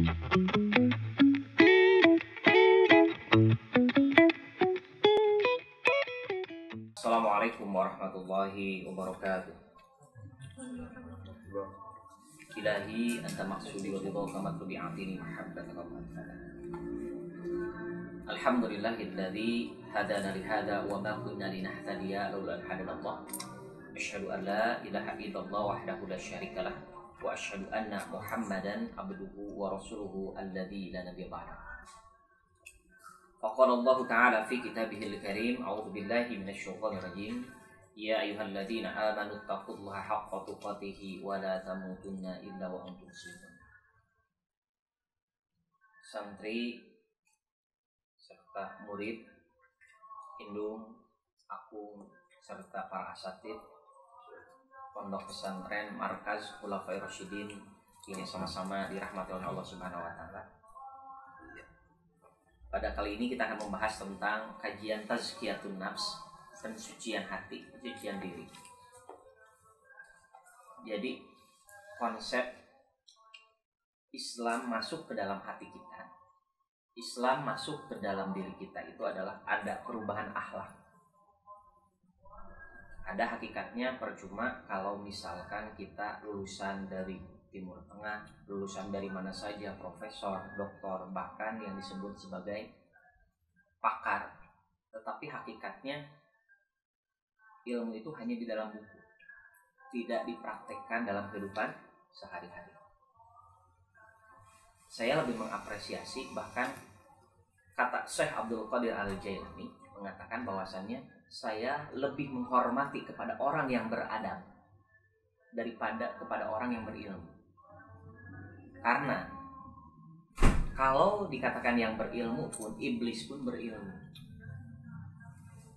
Assalamualaikum warahmatullahi wabarakatuh. Ilahi anta maksudi wa ridhaka matlubi atini mahabbataka wa manfaataka. Alhamdulillahilladzi hadana li hadza wa ma kunna linahtadiya laula an hadana Allah. Asyhadu an la ilaha illallah wahdahu la syarika lah wa asyhadu anna Muhammadan abduhu wa rasuluhu alladzi la nabiyya ba'dahu. Faqala Allah Ta'ala fi kitabihil karim, a'udzu billahi minasyaitonir rajim. Ya ayyuhalladzina amanu taqullaha haqqa tuqatih wa la tamutunna illa wa antum muslimun. Santri serta murid indung, aku serta para asatid Pondok Pesantren Markaz Khulafair Rasyidin ini sama-sama dirahmati oleh Allah Subhanahu wa taala. Pada kali ini kita akan membahas tentang kajian tazkiyatun nafs, pensucian hati, pensucian diri. Jadi konsep Islam masuk ke dalam hati kita, Islam masuk ke dalam diri kita itu adalah ada perubahan akhlak. Ada hakikatnya percuma kalau misalkan kita lulusan dari Timur Tengah, lulusan dari mana saja, profesor, doktor, bahkan yang disebut sebagai pakar. Tetapi hakikatnya ilmu itu hanya di dalam buku, tidak dipraktekkan dalam kehidupan sehari-hari. Saya lebih mengapresiasi, bahkan kata Syekh Abdul Qadir Al-Jailani mengatakan bahwasannya saya lebih menghormati kepada orang yang beradab daripada kepada orang yang berilmu. Karena kalau dikatakan yang berilmu pun, iblis pun berilmu.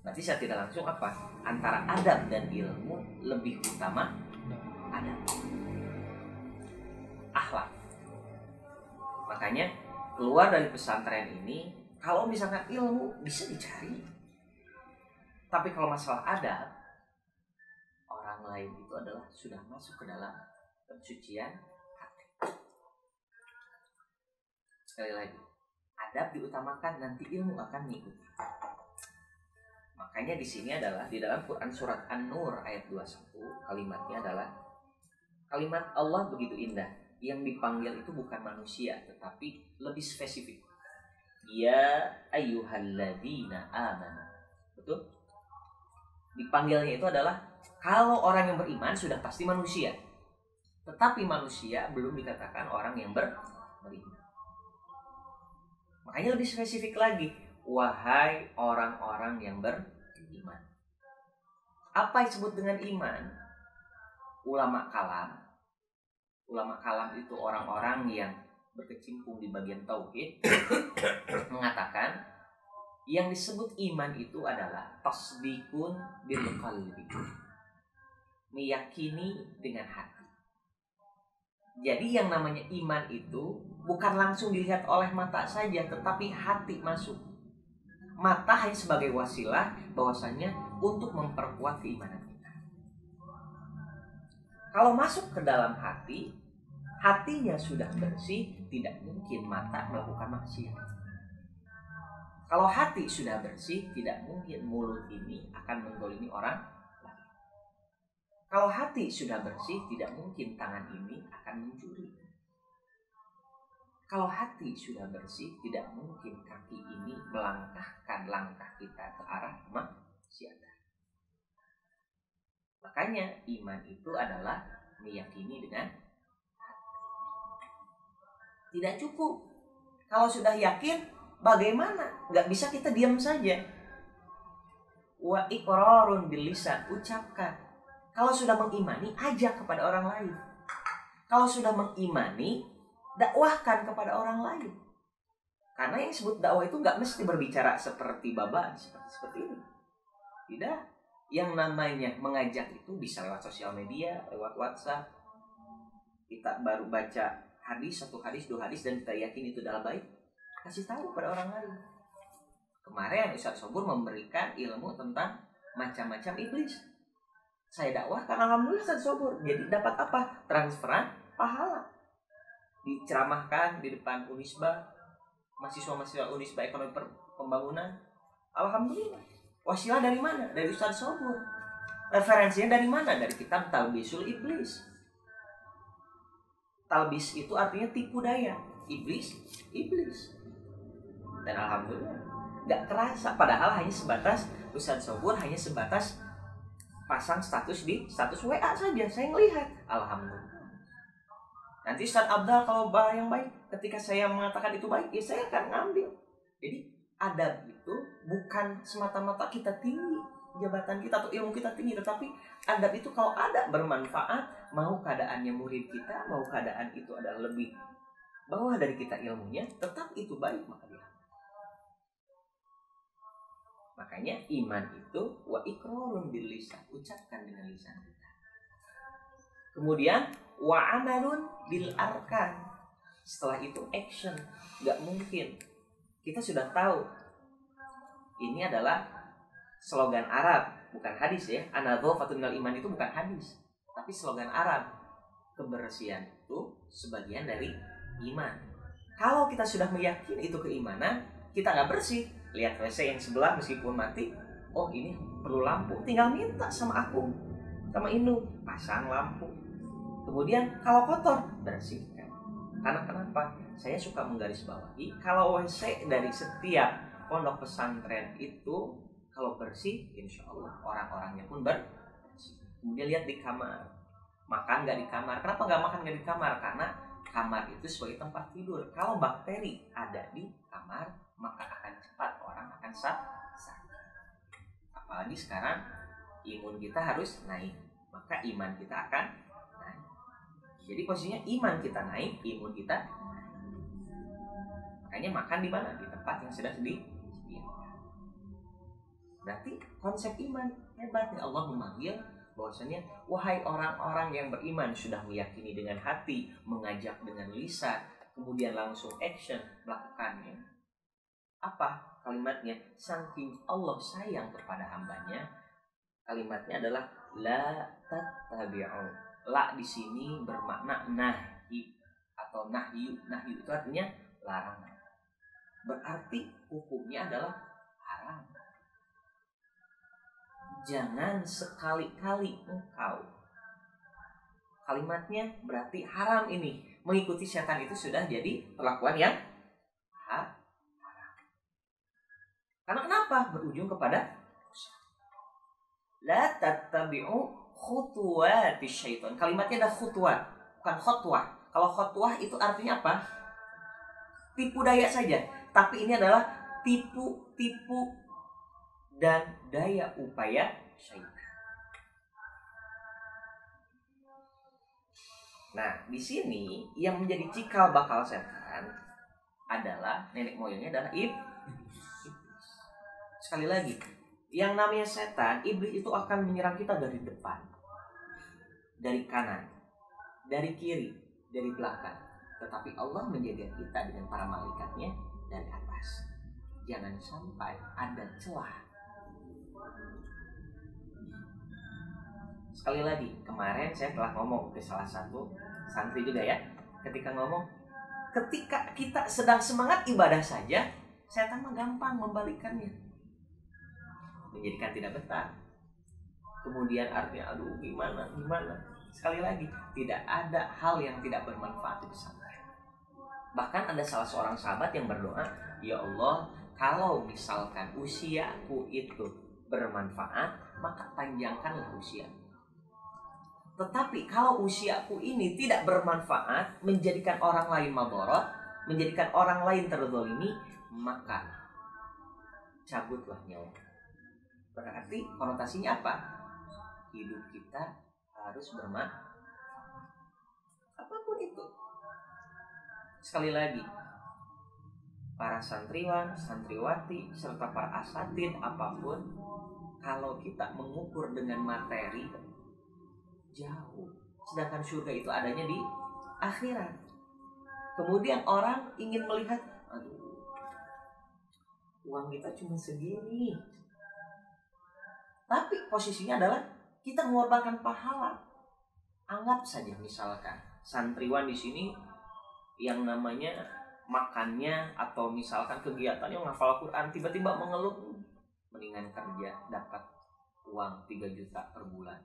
Berarti saya tidak langsung apa? Antara adab dan ilmu lebih utama adab, akhlak. Makanya keluar dari pesantren ini, kalau misalkan ilmu bisa dicari, tapi kalau masalah adab, orang lain itu adalah sudah masuk ke dalam pensucian hati. Sekali lagi, adab diutamakan, nanti ilmu akan mengikuti. Makanya di sini adalah di dalam Quran surat An-Nur ayat 21, kalimatnya adalah kalimat Allah begitu indah. Yang dipanggil itu bukan manusia, tetapi lebih spesifik. Ya ayyuhalladzina amanu. Betul? Dipanggilnya itu adalah kalau orang yang beriman sudah pasti manusia. Tetapi manusia belum dikatakan orang yang beriman. Makanya lebih spesifik lagi. Wahai orang-orang yang beriman. Apa yang disebut dengan iman? Ulama kalam itu orang-orang yang berkecimpung di bagian tauhid mengatakan yang disebut iman itu adalah tasdikun bil qalbi, meyakini dengan hati. Jadi yang namanya iman itu bukan langsung dilihat oleh mata saja, tetapi hati masuk. Mata hanya sebagai wasilah bahwasannya untuk memperkuat keimanan kita. Kalau masuk ke dalam hati, hatinya sudah bersih, tidak mungkin mata melakukan maksiat. Kalau hati sudah bersih, tidak mungkin mulut ini akan menggolimi orang lain. Kalau hati sudah bersih, tidak mungkin tangan ini akan mencuri. Kalau hati sudah bersih, tidak mungkin kaki ini melangkahkan langkah kita ke arah maksiat. Makanya iman itu adalah meyakini dengan hati. Tidak cukup. Kalau sudah yakin, bagaimana? Gak bisa kita diam saja. Wa iqrarun bil lisan, ucapkan. Kalau sudah mengimani, ajak kepada orang lain. Kalau sudah mengimani, dakwahkan kepada orang lain. Karena yang disebut dakwah itu gak mesti berbicara seperti babaan, seperti ini. Tidak. Yang namanya mengajak itu bisa lewat sosial media, lewat WhatsApp. Kita baru baca hadis, 1 hadis, 2 hadis, dan kita yakin itu adalah baik, kasih tahu pada orang lain. Kemarin Ustaz Sobur memberikan ilmu tentang macam-macam iblis. Saya dakwahkan, alhamdulillah Ustaz Sobur. Jadi dapat apa? Transferan pahala. diceramahkan di depan Unisba, mahasiswa-mahasiswa Unisba Ekonomi Pembangunan. Alhamdulillah. Wasilah dari mana? Dari Ustaz Sobur. Referensinya dari mana? Dari kitab Talbisul Iblis. Talbis itu artinya tipu daya. Iblis. Dan alhamdulillah gak kerasa. Padahal hanya sebatas Ustaz Sobur hanya sebatas pasang status di status WA saja. Saya ngelihat. Alhamdulillah. Nanti Ustaz Abdal kalau yang baik, ketika saya mengatakan itu baik, ya saya akan ngambil. Jadi adab itu bukan semata-mata kita tinggi, jabatan kita atau ilmu kita tinggi, tetapi adab itu kalau ada bermanfaat, mau keadaannya murid kita, mau keadaan itu adalah lebih bawah dari kita ilmunya, tetap itu baik, maka dia. Makanya iman itu wa iqrarun bil lisan, ucapkan dengan lisan kita. Kemudian wa amalun bil arkan. Setelah itu action. Gak mungkin. Kita sudah tahu ini adalah slogan Arab, bukan hadis ya. An-nadhafatun minal iman itu bukan hadis, tapi slogan Arab. Kebersihan itu sebagian dari iman. Kalau kita sudah meyakini itu keimanan, kita gak bersih. Lihat WC yang sebelah meskipun mati, oh ini perlu lampu, tinggal minta sama aku, sama Inu, pasang lampu. Kemudian kalau kotor, bersihkan. Karena kenapa? Saya suka menggarisbawahi, kalau WC dari setiap pondok pesantren itu kalau bersih, insya Allah orang-orangnya pun bersih. Kemudian lihat di kamar, makan gak di kamar. Kenapa gak makan gak di kamar? Karena kamar itu sebagai tempat tidur. Kalau bakteri ada di kamar, maka akan cepat orang akan sakit. Apalagi sekarang imun kita harus naik, maka iman kita akan naik. Jadi posisinya iman kita naik, imun kita naik. Makanya makan di mana? Di tempat yang sudah disediakan. Berarti konsep iman hebatnya Allah memanggil bahwasanya wahai orang-orang yang beriman, sudah meyakini dengan hati, mengajak dengan lisan, kemudian langsung action melakukannya. Apa kalimatnya? Saking Allah sayang kepada hambanya, kalimatnya adalah la tattabi'u. La di sini bermakna nahi atau nahyu. Nahyu itu artinya larangan. Berarti hukumnya adalah haram. Jangan sekali-kali engkau. Kalimatnya berarti haram ini. Mengikuti setan itu sudah jadi perlakuan yang haram. Karena kenapa? Berujung kepada la tattabi'u khutuwati syaitan. Kalimatnya ada khutwah, bukan khutwah. Kalau khutwah itu artinya apa? Tipu daya saja. Tapi ini adalah tipu dan daya upaya syaitan. Nah, di sini yang menjadi cikal bakal setan adalah nenek moyangnya adalah iblis. Sekali lagi, yang namanya setan, iblis itu akan menyerang kita dari depan, dari kanan, dari kiri, dari belakang. Tetapi Allah menjaga kita dengan para malaikatnya dari atas. Jangan sampai ada celah. Sekali lagi, kemarin saya telah ngomong ke salah satu santri juga ya. Ketika kita sedang semangat ibadah saja, setan mah gampang membalikannya, menjadikan tidak betah. Kemudian artinya aduh gimana. Sekali lagi, tidak ada hal yang tidak bermanfaat di pesantren. Bahkan ada salah seorang sahabat yang berdoa, ya Allah, kalau misalkan usiaku itu bermanfaat, maka panjangkanlah usiaku. Tetapi kalau usiaku ini tidak bermanfaat, menjadikan orang lain madharat, menjadikan orang lain terzalimi, maka cabutlah nyawa. Berarti konotasinya apa? Hidup kita harus bermanfaat. Apapun itu. Sekali lagi, para santriwan, santriwati, serta para asatid apapun, kalau kita mengukur dengan materi, jauh. Sedangkan surga itu adanya di akhirat. Kemudian orang ingin melihat, aduh, uang kita cuma segini. Tapi posisinya adalah kita mengorbankan pahala. Anggap saja misalkan santriwan di sini yang namanya makannya atau misalkan kegiatannya menghafal Quran, tiba-tiba mengeluh, mendingan kerja dapat uang 3 juta per bulan.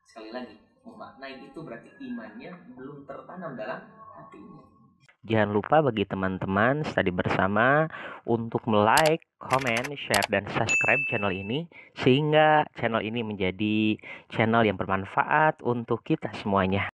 Sekali lagi, memaknai itu berarti imannya belum tertanam dalam hatinya. Jangan lupa bagi teman-teman study bersama untuk like, comment, share, dan subscribe channel ini sehingga channel ini menjadi channel yang bermanfaat untuk kita semuanya.